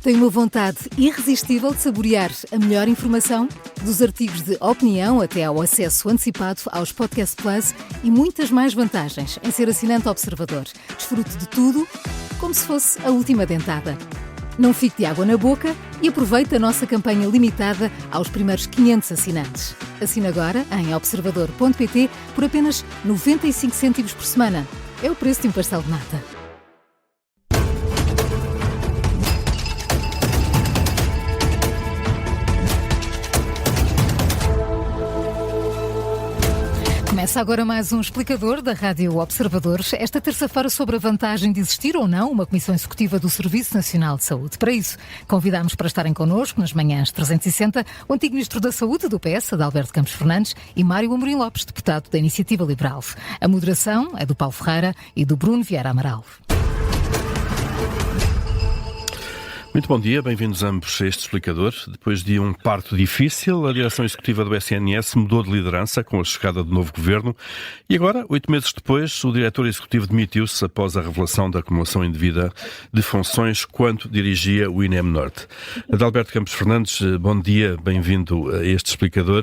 Tem uma vontade irresistível de saborear a melhor informação? Dos artigos de opinião até ao acesso antecipado aos Podcast Plus e muitas mais vantagens em ser assinante Observador. Desfrute de tudo como se fosse a última dentada. Não fique de água na boca e aproveite a nossa campanha limitada aos primeiros 500 assinantes. Assine agora em observador.pt por apenas 95 cêntimos por semana. É o preço de um pastel de nata. Começa agora mais um explicador da Rádio Observadores, esta terça-feira sobre a vantagem de existir ou não uma Comissão Executiva do Serviço Nacional de Saúde. Para isso, convidamos para estarem connosco nas manhãs 360 o antigo Ministro da Saúde do PS, Adalberto Campos Fernandes, e Mário Amorim Lopes, deputado da Iniciativa Liberal. A moderação é do Paulo Ferreira e do Bruno Vieira Amaral. Muito bom dia, bem-vindos ambos a este explicador. Depois de um parto difícil, a direção executiva do SNS mudou de liderança com a chegada do novo governo e agora, 8 meses depois, o diretor executivo demitiu-se após a revelação da acumulação indevida de funções quando dirigia o INEM Norte. Adalberto Campos Fernandes, bom dia, bem-vindo a este explicador.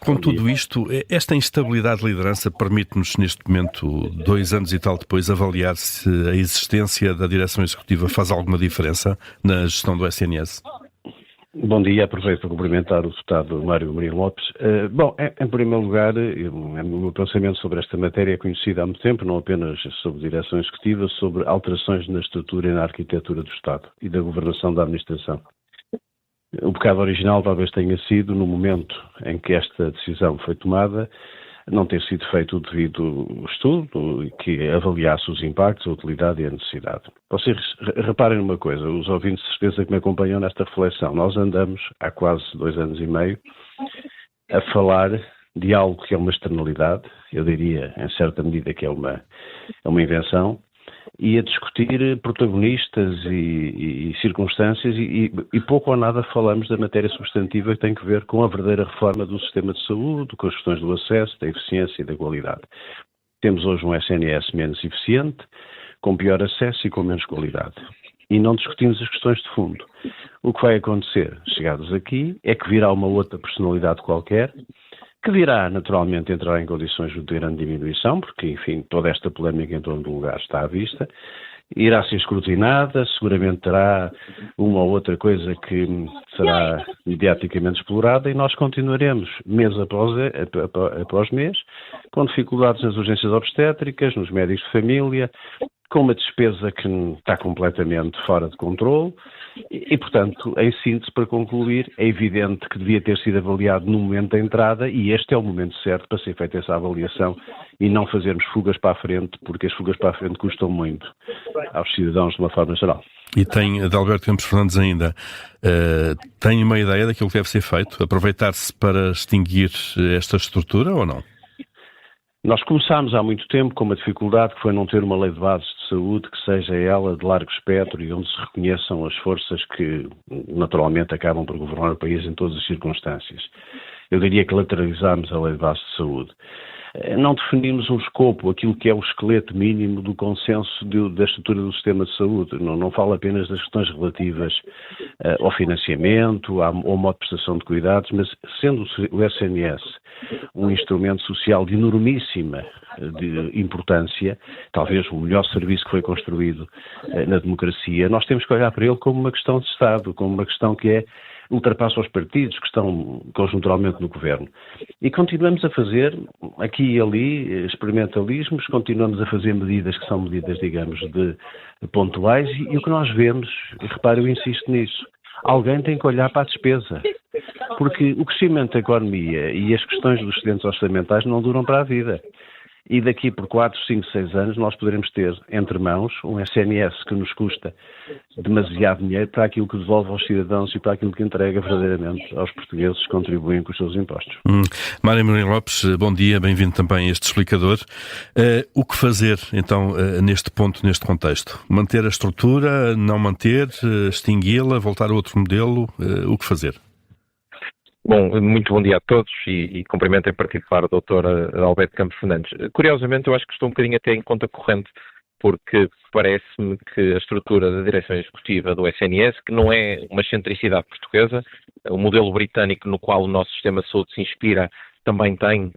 Com tudo isto, esta instabilidade de liderança permite-nos, neste momento, 2 anos e tal depois, avaliar se a existência da direção executiva faz alguma diferença na gestão do SNS? Bom dia, aproveito para cumprimentar o deputado Mário Amorim Lopes. Em primeiro lugar, o meu pensamento sobre esta matéria é conhecido há muito tempo, não apenas sobre direção executiva, sobre alterações na estrutura e na arquitetura do Estado e da governação da administração. O pecado original talvez tenha sido, no momento em que esta decisão foi tomada, não ter sido feito o devido estudo que avaliasse os impactos, a utilidade e a necessidade. Vocês reparem numa coisa, os ouvintes de certeza que me acompanham nesta reflexão. Nós andamos há quase 2 anos e meio a falar de algo que é uma externalidade, eu diria em certa medida que é uma invenção, e a discutir protagonistas e circunstâncias e pouco ou nada falamos da matéria substantiva que tem que ver com a verdadeira reforma do sistema de saúde, com as questões do acesso, da eficiência e da qualidade. Temos hoje um SNS menos eficiente, com pior acesso e com menos qualidade. E não discutimos as questões de fundo. O que vai acontecer, chegados aqui, é que virá uma outra personalidade qualquer, que virá naturalmente entrar em condições de grande diminuição, porque, enfim, toda esta polémica em torno do lugar está à vista, irá ser escrutinada, seguramente terá uma ou outra coisa que será mediaticamente explorada e nós continuaremos, mês após mês, com dificuldades nas urgências obstétricas, nos médicos de família, com uma despesa que está completamente fora de controle e, portanto, em síntese, para concluir, é evidente que devia ter sido avaliado no momento da entrada e este é o momento certo para ser feita essa avaliação e não fazermos fugas para a frente, porque as fugas para a frente custam muito aos cidadãos de uma forma geral. E tem, Adalberto Campos Fernandes ainda, tem uma ideia daquilo que deve ser feito? Aproveitar-se para extinguir esta estrutura ou não? Nós começámos há muito tempo com uma dificuldade que foi não ter uma lei de bases de saúde que seja ela de largo espectro e onde se reconheçam as forças que naturalmente acabam por governar o país em todas as circunstâncias. Eu diria que lateralizámos a lei de bases de saúde. Não definimos um escopo, aquilo que é o esqueleto mínimo do consenso da estrutura do sistema de saúde. Não falo apenas das questões relativas ao financiamento, ao modo de prestação de cuidados, mas sendo o SNS um instrumento social de enormíssima importância, talvez o melhor serviço que foi construído na democracia, nós temos que olhar para ele como uma questão de Estado, como uma questão que ultrapassa os partidos que estão conjunturalmente no governo. E continuamos a fazer, aqui e ali, experimentalismos, continuamos a fazer medidas que são medidas, digamos, de pontuais e o que nós vemos, e repare, eu insisto nisso, alguém tem que olhar para a despesa. Porque o crescimento da economia e as questões dos excedentes orçamentais não duram para a vida. E daqui por 4, 5, 6 anos nós poderemos ter entre mãos um SNS que nos custa demasiado dinheiro para aquilo que devolve aos cidadãos e para aquilo que entrega verdadeiramente aos portugueses que contribuem com os seus impostos. Mário Amorim Lopes, bom dia, bem-vindo também a este explicador. O que fazer então neste ponto, neste contexto? Manter a estrutura, não manter, extingui-la, voltar a outro modelo? O que fazer? Bom, muito bom dia a todos e cumprimento em particular a doutora Adalberto Campos Fernandes. Curiosamente, eu acho que estou um bocadinho até em conta corrente porque parece-me que a estrutura da direção executiva do SNS, que não é uma excentricidade portuguesa, o modelo britânico no qual o nosso sistema de saúde se inspira também tem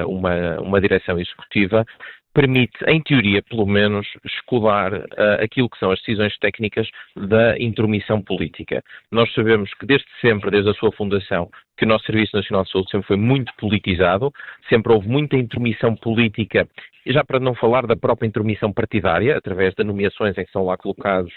uma direção executiva, permite, em teoria, pelo menos, escudar aquilo que são as decisões técnicas da intromissão política. Nós sabemos que desde sempre, desde a sua fundação, que o nosso Serviço Nacional de Saúde sempre foi muito politizado, sempre houve muita intromissão política, e já para não falar da própria intromissão partidária, através de nomeações em que são lá colocados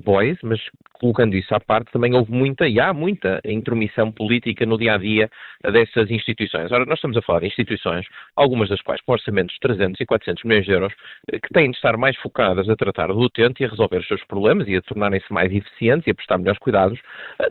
boys, mas colocando isso à parte, também houve muita, e há muita intromissão política no dia-a-dia dessas instituições. Ora, nós estamos a falar de instituições, algumas das quais com orçamentos de 300 e 400 milhões de euros, que têm de estar mais focadas a tratar do utente e a resolver os seus problemas e a tornarem-se mais eficientes e a prestar melhores cuidados,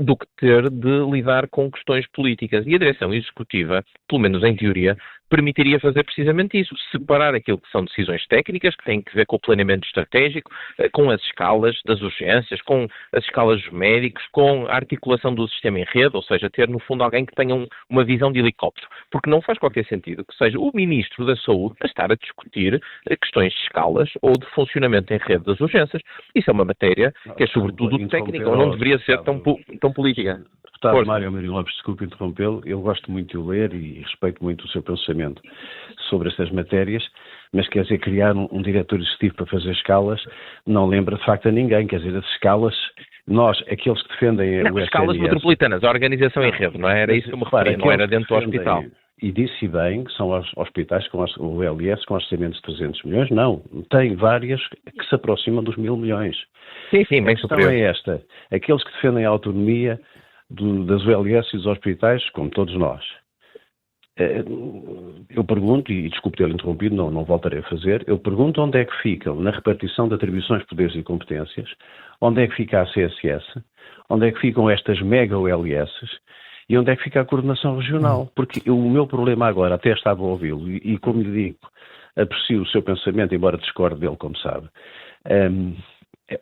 do que ter de lidar com questões políticas. E a direção executiva, pelo menos em teoria, permitiria fazer precisamente isso, separar aquilo que são decisões técnicas, que têm que ver com o planeamento estratégico, com as escalas das urgências, com as escalas dos médicos, com a articulação do sistema em rede, ou seja, ter no fundo alguém que tenha uma visão de helicóptero, porque não faz qualquer sentido que seja o Ministro da Saúde a estar a discutir questões de escalas ou de funcionamento em rede das urgências. Isso é uma matéria que é sobretudo técnica, ou não deveria ser tão política. Deputado Mário Mourinho Lopes, desculpe interrompê-lo, eu gosto muito de o ler e respeito muito o seu pensamento sobre estas matérias, mas quer dizer, criar um diretor executivo para fazer escalas não lembra de facto a ninguém, quer dizer, as escalas, nós, aqueles que defendem o SNS... escalas metropolitanas, a organização em rede, não é? Era isso que eu me referi, não era dentro do hospital. E disse bem que são os hospitais com o LS com orçamentos de 300 milhões, não, tem várias que se aproximam dos 1.000 milhões. Sim, bem superior. A questão é esta, aqueles que defendem a autonomia das ULS e dos hospitais, como todos nós. Eu pergunto, e desculpe ter interrompido, não voltarei a fazer, eu pergunto onde é que ficam, na repartição de atribuições, poderes e competências, onde é que fica a CSS, onde é que ficam estas mega ULS e onde é que fica a coordenação regional. Porque o meu problema agora, até estava a ouvi-lo, e como lhe digo, aprecio o seu pensamento, embora discorde dele, como sabe,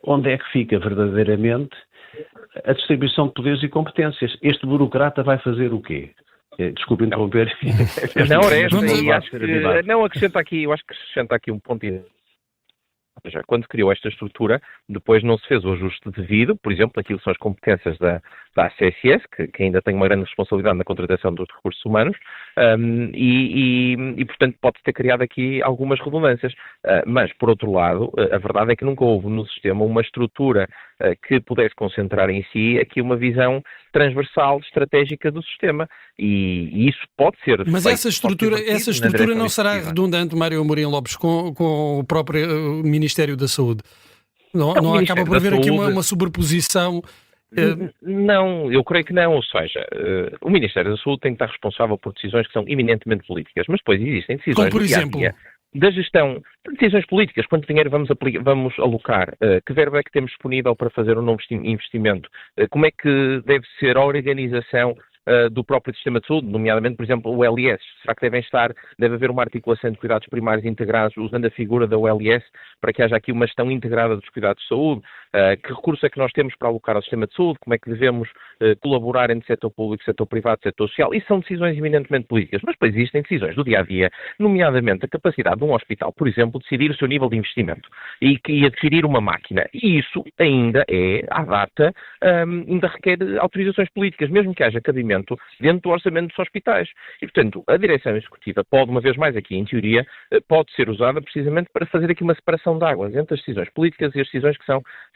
onde é que fica verdadeiramente a distribuição de poderes e competências? Este burocrata vai fazer o quê? Desculpe interromper. Não, acrescenta aqui, eu acho que acrescenta aqui um ponto. Ou seja, quando se criou esta estrutura, depois não se fez o ajuste devido, por exemplo, aquilo que são as competências da ACSS, que ainda tem uma grande responsabilidade na contratação dos recursos humanos, e portanto, pode ter criado aqui algumas redundâncias. Mas, por outro lado, a verdade é que nunca houve no sistema uma estrutura que pudesse concentrar em si aqui uma visão transversal, estratégica do sistema. E isso pode ser... Mas essa estrutura não será redundante, Mário Mourinho Lopes, com o próprio Ministério da Saúde? Não acaba por haver aqui uma sobreposição... Não, eu creio que não, ou seja, o Ministério da Saúde tem que estar responsável por decisões que são eminentemente políticas, mas depois existem decisões... Como por exemplo... da gestão de decisões políticas, quanto dinheiro vamos alocar, que verba é que temos disponível para fazer um novo investimento, como é que deve ser a organização do próprio sistema de saúde, nomeadamente, por exemplo, o LS. Será que deve haver uma articulação de cuidados primários integrados, usando a figura da ULS, para que haja aqui uma gestão integrada dos cuidados de saúde? Que recursos é que nós temos para alocar ao sistema de saúde? Como é que devemos colaborar entre setor público, setor privado, setor social? Isso são decisões eminentemente políticas, mas depois existem decisões do dia-a-dia, nomeadamente a capacidade de um hospital, por exemplo, decidir o seu nível de investimento e adquirir uma máquina. E isso ainda à data, ainda requer autorizações políticas, mesmo que haja cabimento dentro do orçamento dos hospitais. E, portanto, a direção executiva pode, uma vez mais aqui, em teoria, pode ser usada precisamente para fazer aqui uma separação de águas entre as decisões políticas e as decisões que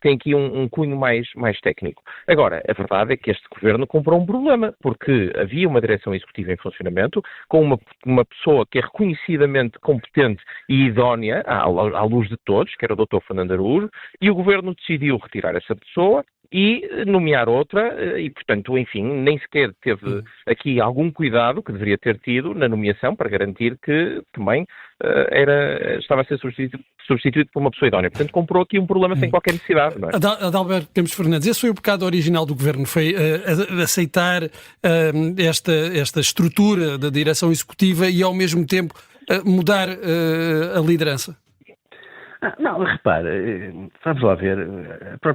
têm aqui um cunho mais técnico. Agora, a verdade é que este governo comprou um problema, porque havia uma direção executiva em funcionamento, com uma pessoa que é reconhecidamente competente e idónea, à luz de todos, que era o Dr. Fernando Araújo, e o governo decidiu retirar essa pessoa e nomear outra, e portanto, enfim, nem sequer teve aqui algum cuidado que deveria ter tido na nomeação para garantir que também estava a ser substituído por uma pessoa idónea. Portanto, comprou aqui um problema sem qualquer necessidade. Não é? Adalberto Campos Fernandes, esse foi o pecado original do governo, foi aceitar esta estrutura da direção executiva e ao mesmo tempo mudar a liderança? Não, repare, vamos lá ver,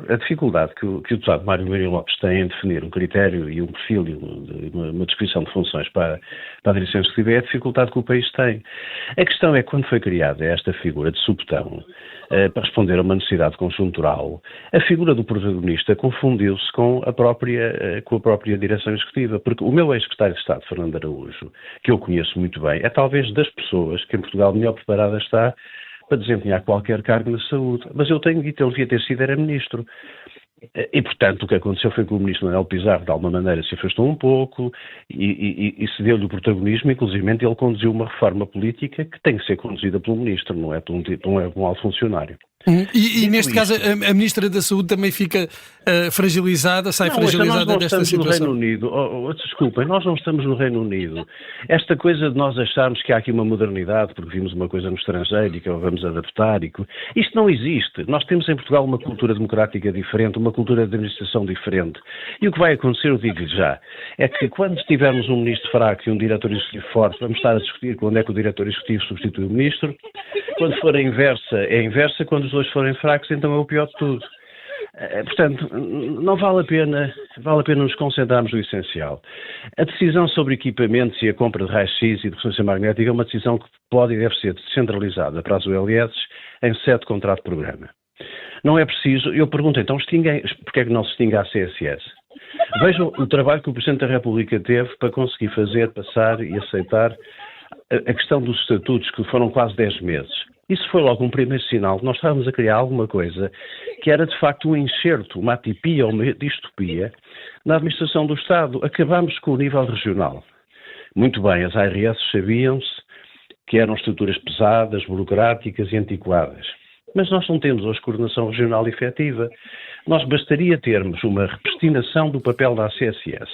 a dificuldade que o deputado Mário Mourinho Lopes tem em definir um critério e um perfil e uma descrição de funções para a direção executiva é a dificuldade que o país tem. A questão é que quando foi criada esta figura de subtão, para responder a uma necessidade conjuntural, a figura do protagonista confundiu-se com a própria direção executiva, porque o meu ex-secretário de Estado, Fernando Araújo, que eu conheço muito bem, é talvez das pessoas que em Portugal melhor preparada está para desempenhar qualquer cargo na saúde. Mas eu tenho dito, ele devia ter sido, era ministro. E, portanto, o que aconteceu foi que o ministro Manuel Pizarro, de alguma maneira, se afastou um pouco e se deu-lhe o protagonismo. Inclusive, ele conduziu uma reforma política que tem que ser conduzida pelo ministro, não é por um alto funcionário. E neste caso, a Ministra da Saúde também fica fragilizada, fragilizada desta situação. No Reino Unido. Desculpem, nós não estamos no Reino Unido. Esta coisa de nós acharmos que há aqui uma modernidade, porque vimos uma coisa no estrangeiro e que vamos adaptar, isto não existe. Nós temos em Portugal uma cultura democrática diferente, uma cultura de administração diferente. E o que vai acontecer, eu digo-lhe já, é que quando tivermos um ministro fraco e um diretor executivo forte, vamos estar a discutir quando é que o diretor executivo substitui o ministro. Quando for a inversa, é a inversa. Quando os dois forem fracos, então é o pior de tudo. Portanto, não vale a pena nos concentrarmos no essencial. A decisão sobre equipamentos e a compra de raios-x e de ressonância magnética é uma decisão que pode e deve ser descentralizada para as ULS em sede de contrato de programa. Não é preciso, eu pergunto então, porque é que não se extingue a CSS? Vejam o trabalho que o Presidente da República teve para conseguir passar e aceitar a questão dos estatutos, que foram quase 10 meses. Isso foi logo um primeiro sinal que nós estávamos a criar alguma coisa que era de facto um enxerto, uma atipia ou uma distopia na administração do Estado. Acabámos com o nível regional. Muito bem, as ARS sabiam-se que eram estruturas pesadas, burocráticas e antiquadas. Mas nós não temos hoje coordenação regional efetiva. Nós bastaria termos uma repristinação do papel da ACSS,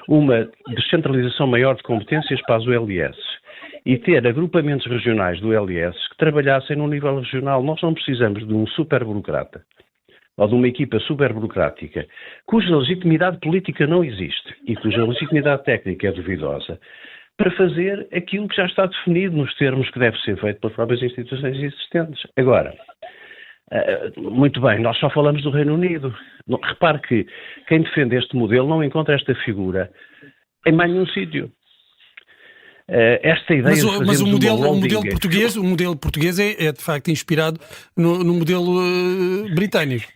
uma descentralização maior de competências para as ULS e ter agrupamentos regionais do ULS que trabalhassem no nível regional. Nós não precisamos de um super burocrata ou de uma equipa super burocrática cuja legitimidade política não existe e cuja legitimidade técnica é duvidosa para fazer aquilo que já está definido nos termos que deve ser feito pelas próprias instituições existentes. Agora, muito bem, nós só falamos do Reino Unido. Repare que quem defende este modelo não encontra esta figura em mais nenhum sítio. Esta ideia mas o modelo português é de facto inspirado no modelo britânico.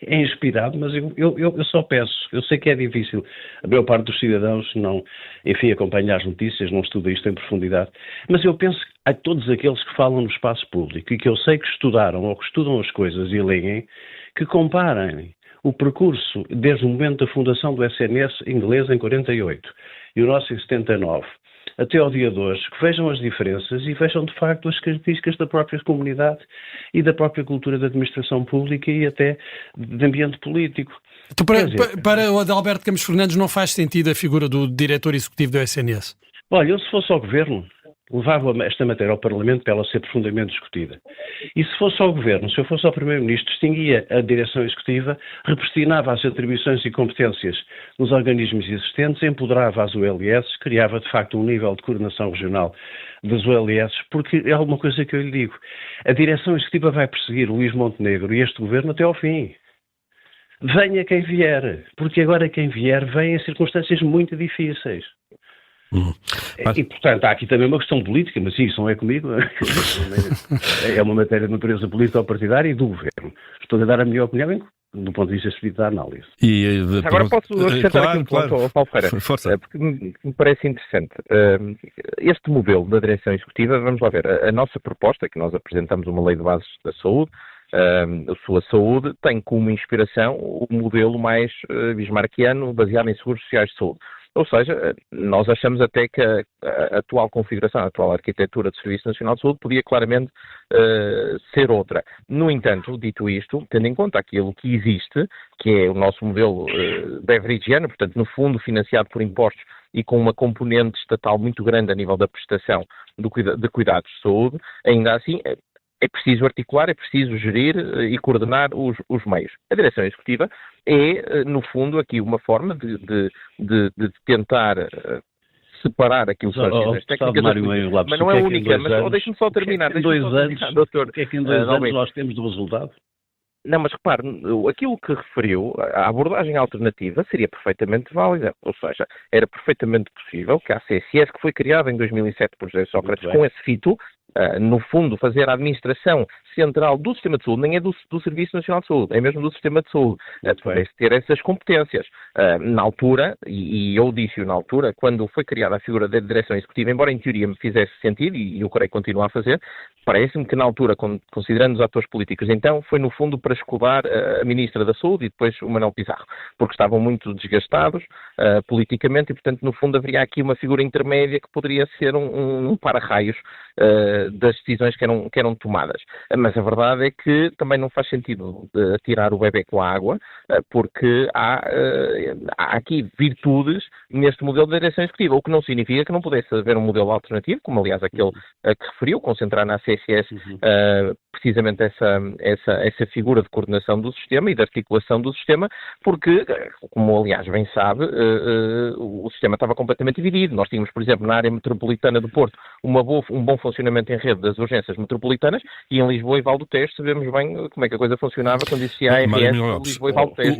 É inspirado, mas eu só peço, eu sei que é difícil, a maior parte dos cidadãos não, enfim, acompanha as notícias, não estuda isto em profundidade, mas eu penso que há todos aqueles que falam no espaço público e que eu sei que estudaram ou que estudam as coisas e leem, que comparem o percurso desde o momento da fundação do SNS inglês em 48 e o nosso em 79, até ao dia de hoje, que vejam as diferenças e vejam de facto as características da própria comunidade e da própria cultura da administração pública e até de ambiente político. Então, para o Adalberto Campos Fernandes não faz sentido a figura do diretor executivo do SNS? Olha, eu se fosse ao Governo, levava esta matéria ao Parlamento para ela ser profundamente discutida. E se fosse ao Governo, se eu fosse ao Primeiro-Ministro, distinguia a direção executiva, repristinava as atribuições e competências nos organismos existentes, empoderava as ULS, criava de facto um nível de coordenação regional das ULS, porque é alguma coisa que eu lhe digo. A direção executiva vai perseguir Luís Montenegro e este Governo até ao fim. Venha quem vier, porque agora quem vier vem em circunstâncias muito difíceis. E, portanto, há aqui também uma questão política, mas isso não é comigo. É uma matéria de natureza política ou partidária e do Governo. Estou a dar a minha opinião do ponto de vista da análise. Agora posso acrescentar aqui um ponto ao Paulo Ferreira, porque me parece interessante. Este modelo da direção executiva, vamos lá ver, a nossa proposta, que nós apresentamos uma lei de bases da saúde, a sua saúde, tem como inspiração o modelo mais bismarckiano, baseado em seguros sociais de saúde. Ou seja, nós achamos até que a atual configuração, a atual arquitetura do Serviço Nacional de Saúde podia claramente ser outra. No entanto, dito isto, tendo em conta aquilo que existe, que é o nosso modelo beverigiano, portanto, no fundo, financiado por impostos e com uma componente estatal muito grande a nível da prestação de cuidados de saúde, ainda assim é preciso articular, é preciso gerir e coordenar os meios. A direção executiva é, no fundo, aqui uma forma de tentar separar aquilo que são as decisões técnicas, mas não é única. Mas deixe-me só terminar. Em 2 anos, doutor, o que é que em 2 anos nós temos do resultado? Não, mas repare, aquilo que referiu, a abordagem alternativa seria perfeitamente válida, ou seja, era perfeitamente possível que a CSS, que foi criada em 2007 por José Sócrates, com esse fito, no fundo, fazer a administração central do sistema de saúde, nem é do Serviço Nacional de Saúde, é mesmo do sistema de saúde, pudesse ter essas competências. Na altura, e eu disse-o na altura, quando foi criada a figura da direção executiva, embora em teoria me fizesse sentido, e eu creio que continua a fazer, parece-me que na altura, considerando os atores políticos, então, foi no fundo para escudar a Ministra da Saúde e depois o Manuel Pizarro, porque estavam muito desgastados politicamente e, portanto, no fundo haveria aqui uma figura intermédia que poderia ser um para-raios das decisões que eram tomadas. Mas a verdade é que também não faz sentido tirar o bebê com a água, porque há aqui virtudes neste modelo de direção executiva, o que não significa que não pudesse haver um modelo alternativo, como aliás aquele que referiu, concentrar na CSS precisamente essa figura de coordenação do sistema e de articulação do sistema, porque, como aliás bem sabe, o sistema estava completamente dividido. Nós tínhamos, por exemplo, na área metropolitana do Porto, um bom funcionamento em rede das urgências metropolitanas, e em Lisboa e Val do Tejo sabemos bem como é que a coisa funcionava quando existia a ARS Lisboa e Val do Tejo.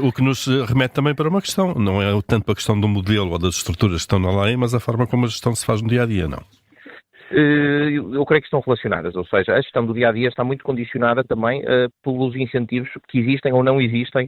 O que nos remete também para uma questão, não é tanto para a questão do modelo ou das estruturas que estão na lei, mas a forma como a gestão se faz no dia-a-dia, não? Eu creio que estão relacionadas, ou seja, a gestão do dia-a-dia está muito condicionada também pelos incentivos que existem ou não existem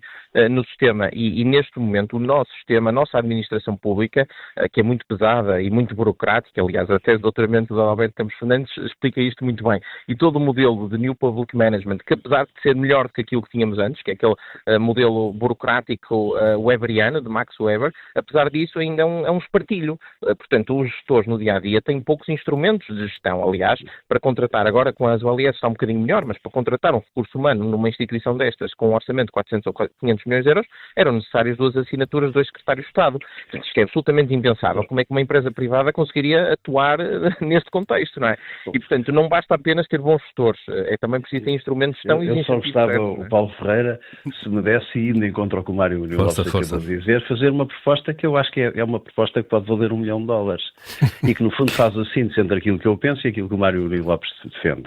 no sistema e neste momento o nosso sistema, a nossa administração pública, que é muito pesada e muito burocrática, aliás a tese de doutoramento do Alberto Campos Fernandes explica isto muito bem, e todo o modelo de New Public Management, que apesar de ser melhor do que aquilo que tínhamos antes, que é aquele modelo burocrático weberiano, de Max Weber, apesar disso ainda é um espartilho. Portanto, os gestores no dia-a-dia têm poucos instrumentos de gestão, aliás, para contratar, agora com as OLS está um bocadinho melhor, mas para contratar um recurso humano numa instituição destas com um orçamento de 400 ou 500 milhões de euros, eram necessárias 2 assinaturas de 2 secretários de Estado. Isto é absolutamente impensável. Como é que uma empresa privada conseguiria atuar neste contexto, não é? E, portanto, não basta apenas ter bons gestores, é também preciso ter instrumentos de gestão. Eu só gostava, o Paulo Ferreira, se me desse, indo em contra o que o Mário Lopes acabou de dizer, fazer uma proposta que eu acho que é uma proposta que pode valer $1 milhão e que, no fundo, faz a síntese entre aquilo que eu penso e aquilo que o Mário Lopes defende.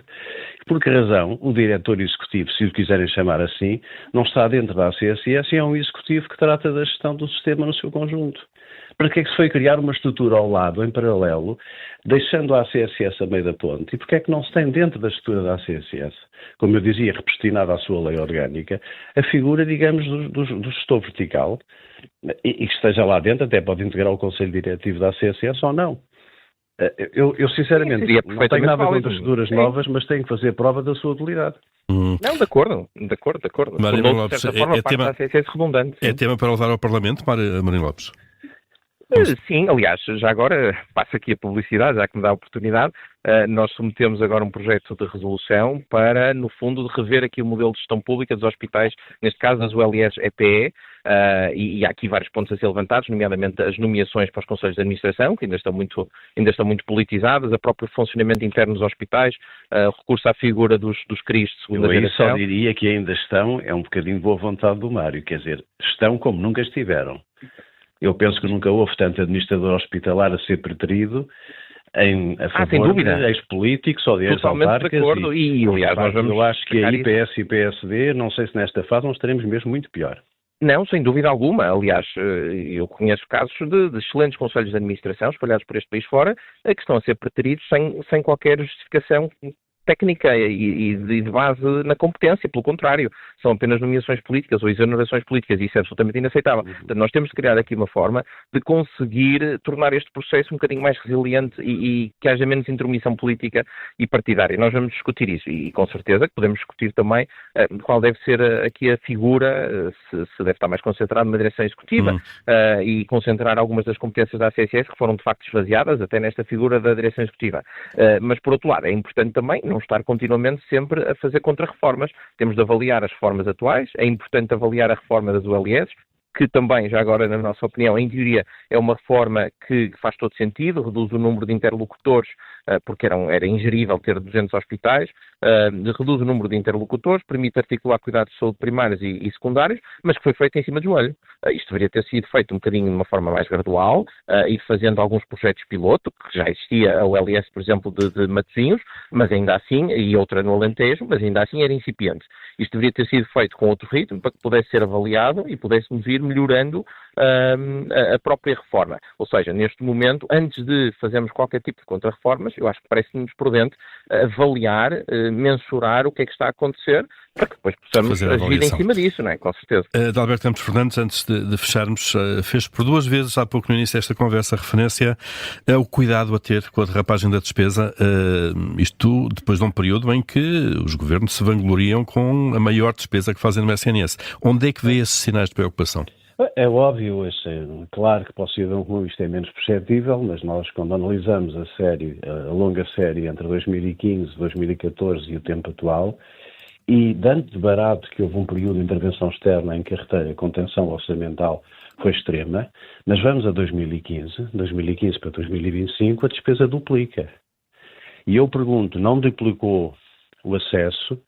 Por que razão o diretor executivo, se o quiserem chamar assim, não está dentro da CSS e é um executivo que trata da gestão do sistema no seu conjunto? Para que é que se foi criar uma estrutura ao lado, em paralelo, deixando a ACSS a meio da ponte? E porquê é que não se tem dentro da estrutura da ACSS, como eu dizia, represtinada à sua lei orgânica, a figura, digamos, do gestor vertical e que esteja lá dentro, até pode integrar o Conselho Diretivo da ACSS ou não? Eu sinceramente, não tenho nada contra as estruturas novas, mas tenho que fazer prova da sua utilidade. Não, de acordo. Mário Lopes, redundante. É tema para levar ao Parlamento, Mário Lopes? Sim, aliás, já agora passo aqui a publicidade, já que me dá a oportunidade, nós submetemos agora um projeto de resolução para, no fundo, rever aqui o modelo de gestão pública dos hospitais, neste caso das ULS-EPE, e há aqui vários pontos a ser levantados, nomeadamente as nomeações para os conselhos de administração, que ainda estão muito politizadas, o próprio funcionamento interno dos hospitais, o recurso à figura dos CRIs de segunda geração. Eu só diria que ainda estão, é um bocadinho de boa vontade do Mário, quer dizer, estão como nunca estiveram. Eu penso que nunca houve tanto administrador hospitalar a ser preterido a favor de ex-políticos ou de ex-autarcas. De acordo. E aliás, eu acho que a IPS e PSD, não sei se nesta fase não estaremos mesmo muito pior. Não, sem dúvida alguma. Aliás, eu conheço casos de excelentes conselhos de administração espalhados por este país fora, que estão a ser preteridos sem qualquer justificação técnica e de base na competência, pelo contrário, são apenas nomeações políticas ou exonerações políticas e isso é absolutamente inaceitável. Portanto, nós temos de criar aqui uma forma de conseguir tornar este processo um bocadinho mais resiliente e que haja menos intromissão política e partidária. Nós vamos discutir isso e com certeza que podemos discutir também qual deve ser aqui a figura, se deve estar mais concentrado na direção executiva e concentrar algumas das competências da ACSS que foram de facto esvaziadas até nesta figura da direção executiva. Mas por outro lado, é importante também não estar continuamente sempre a fazer contra-reformas. Temos de avaliar as reformas atuais, é importante avaliar a reforma das ULS, que também, já agora, na nossa opinião, em teoria, é uma reforma que faz todo sentido, reduz o número de interlocutores porque era ingerível ter 200 hospitais, reduz o número de interlocutores, permite articular cuidados de saúde primários e secundários, mas que foi feito em cima do joelho. Isto deveria ter sido feito um bocadinho de uma forma mais gradual, ir fazendo alguns projetos piloto, que já existia a OLS, por exemplo, de Matosinhos, mas ainda assim, e outra no Alentejo, mas ainda assim era incipiente. Isto deveria ter sido feito com outro ritmo, para que pudesse ser avaliado e pudéssemos ir melhorando a própria reforma. Ou seja, neste momento, antes de fazermos qualquer tipo de contra-reformas, eu acho que parece-nos prudente avaliar, mensurar o que é que está a acontecer, para que depois possamos agir em cima disso, não é? Com certeza. Adalberto Campos Fernandes, antes de fecharmos, fez por duas vezes, há pouco no início desta conversa, referência ao cuidado a ter com a derrapagem da despesa, isto depois de um período em que os governos se vangloriam com a maior despesa que fazem no SNS. Onde é que vê esses sinais de preocupação? É óbvio, claro que para o cidadão comum isto é menos perceptível, mas nós, quando analisamos a longa série entre 2015, 2014 e o tempo atual, e dando de barato que houve um período de intervenção externa em que a contenção orçamental foi extrema, mas vamos a 2015 para 2025, a despesa duplica. E eu pergunto, não duplicou o acesso,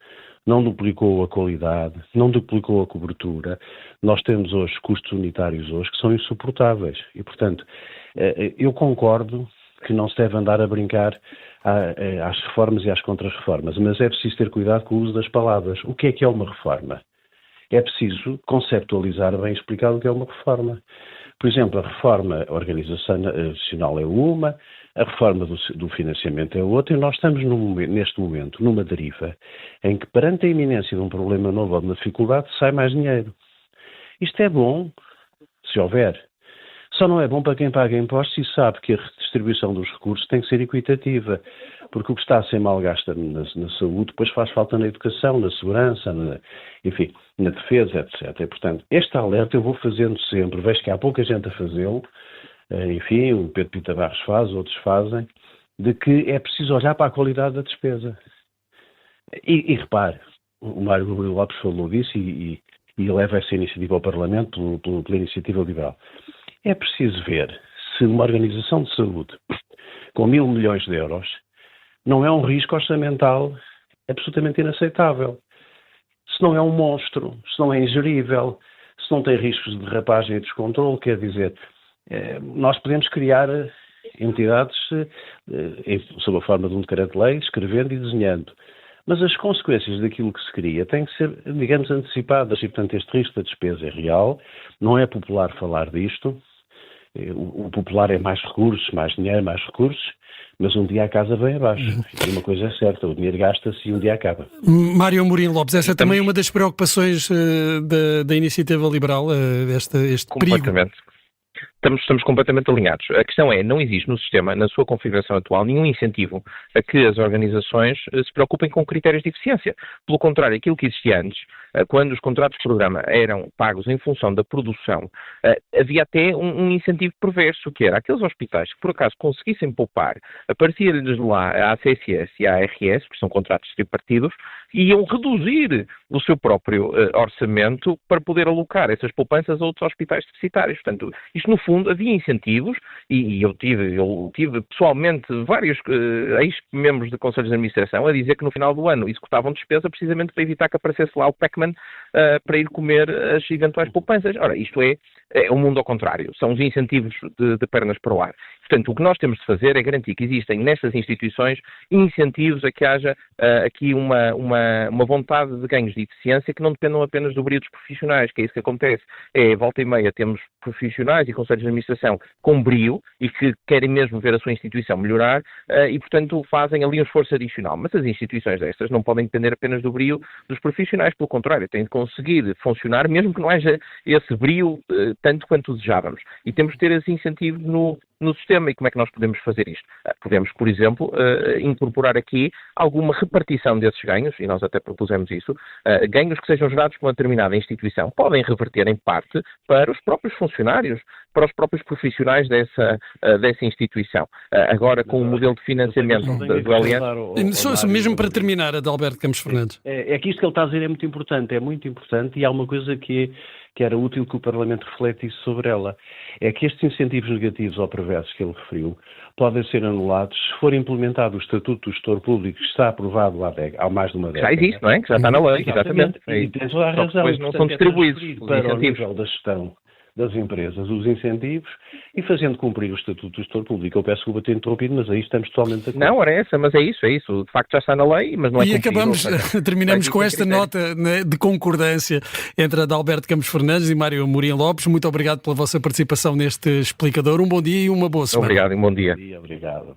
não duplicou a qualidade, não duplicou a cobertura. Nós temos hoje custos unitários que são insuportáveis. E, portanto, eu concordo que não se deve andar a brincar às reformas e às contra-reformas, mas é preciso ter cuidado com o uso das palavras. O que é uma reforma? É preciso conceptualizar bem, explicar o que é uma reforma. Por exemplo, a reforma organizacional é uma, a reforma do financiamento é outra, e nós estamos neste momento numa deriva em que, perante a iminência de um problema novo ou de uma dificuldade, sai mais dinheiro. Isto é bom, se houver. Só não é bom para quem paga impostos e sabe que a redistribuição dos recursos tem que ser equitativa, porque o que está a ser mal gasto na saúde depois faz falta na educação, na segurança, na defesa, etc. E, portanto, este alerta eu vou fazendo sempre. Vejo que há pouca gente a fazê-lo, o Pedro Pita Barros faz, outros fazem, de que é preciso olhar para a qualidade da despesa. E repare, o Mário Lopes falou disso e leva essa iniciativa ao Parlamento pela iniciativa liberal. É preciso ver se uma organização de saúde com 1.000 milhões de euros não é um risco orçamental absolutamente inaceitável. Se não é um monstro, se não é ingerível, se não tem riscos de derrapagem e descontrole, quer dizer, nós podemos criar entidades sob a forma de um decreto-lei, escrevendo e desenhando. Mas as consequências daquilo que se cria têm que ser, digamos, antecipadas e, portanto, este risco da despesa é real. Não é popular falar disto. O popular é mais recursos, mais dinheiro, mais recursos, mas um dia a casa vem abaixo. E uma coisa é certa, o dinheiro gasta-se e um dia acaba. Mário Amorim Lopes, essa é também uma das preocupações da iniciativa liberal, este perigo. Estamos completamente alinhados. A questão é, não existe no sistema, na sua configuração atual, nenhum incentivo a que as organizações se preocupem com critérios de eficiência. Pelo contrário, aquilo que existia antes, quando os contratos de programa eram pagos em função da produção, havia até um incentivo perverso, que era aqueles hospitais que por acaso conseguissem poupar, aparecia-lhes lá a ACSS e a ARS, que são contratos tripartidos, iam reduzir o seu próprio orçamento para poder alocar essas poupanças a outros hospitais deficitários. Portanto, isto no fundo havia incentivos e eu tive pessoalmente vários ex-membros de conselhos de administração a dizer que no final do ano executavam despesa precisamente para evitar que aparecesse lá o Pac-Man para ir comer as eventuais poupanças. Ora, isto é o mundo ao contrário. São os incentivos de pernas para o ar. Portanto, o que nós temos de fazer é garantir que existem nestas instituições incentivos a que haja aqui uma vontade de ganhos de eficiência que não dependam apenas do brio dos profissionais, que é isso que acontece. Volta e meia temos profissionais e conselhos de administração com brio e que querem mesmo ver a sua instituição melhorar e, portanto, fazem ali um esforço adicional. Mas as instituições destas não podem depender apenas do brio dos profissionais, pelo contrário, têm de conseguir funcionar mesmo que não haja esse brio tanto quanto desejávamos. E temos de ter esses incentivos no sistema. E como é que nós podemos fazer isto? Podemos, por exemplo, incorporar aqui alguma repartição desses ganhos, e nós até propusemos isso, ganhos que sejam gerados por uma determinada instituição, podem reverter em parte para os próprios funcionários, para os próprios profissionais dessa instituição. Agora, com o modelo de financiamento do LS... Mesmo para terminar, Adalberto Campos Fernandes. É que isto que ele está a dizer é muito importante, e há uma coisa que que era útil que o Parlamento refletisse sobre ela. É que estes incentivos negativos ou perversos que ele referiu podem ser anulados se for implementado o Estatuto do Gestor Público, que está aprovado há mais de uma década. Já existe, não é? Que já está na lei, exatamente. E tem toda a razão. Depois não são distribuídos para o nível da gestão das empresas, os incentivos, e fazendo cumprir o Estatuto do Gestor Público. Eu peço desculpa ter interrompido, mas aí estamos totalmente de acordo. Não, era essa, mas é isso. De facto já está na lei, mas não é cumprido. Terminamos com esta nota de concordância entre Adalberto Campos Fernandes e Mário Amorim Lopes. Muito obrigado pela vossa participação neste explicador. Um bom dia e uma boa semana. Obrigado e um bom dia. Obrigado.